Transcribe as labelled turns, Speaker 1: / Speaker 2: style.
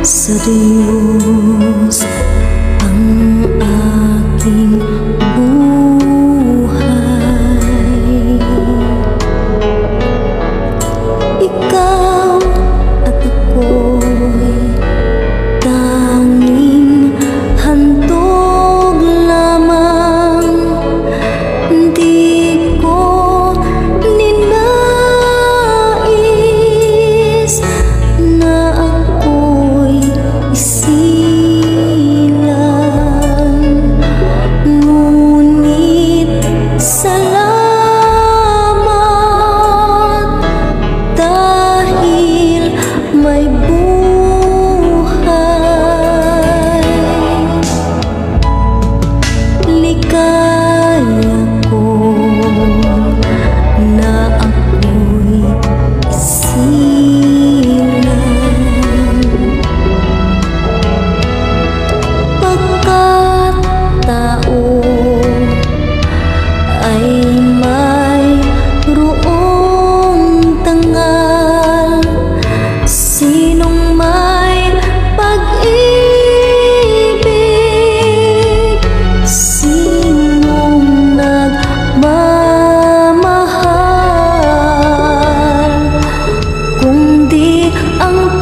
Speaker 1: sa Diyos ang aking buhay. Ikaw at ako'y tanging handog lamang. Di ko ninais na ako'y isilang, ngunit salamat dahil may buhay. Ligaya ko na ako'y isilang, pagkat tao ay mayroong tangal. Sinong may pag-ibig, sinong nagmamahal, kundi ang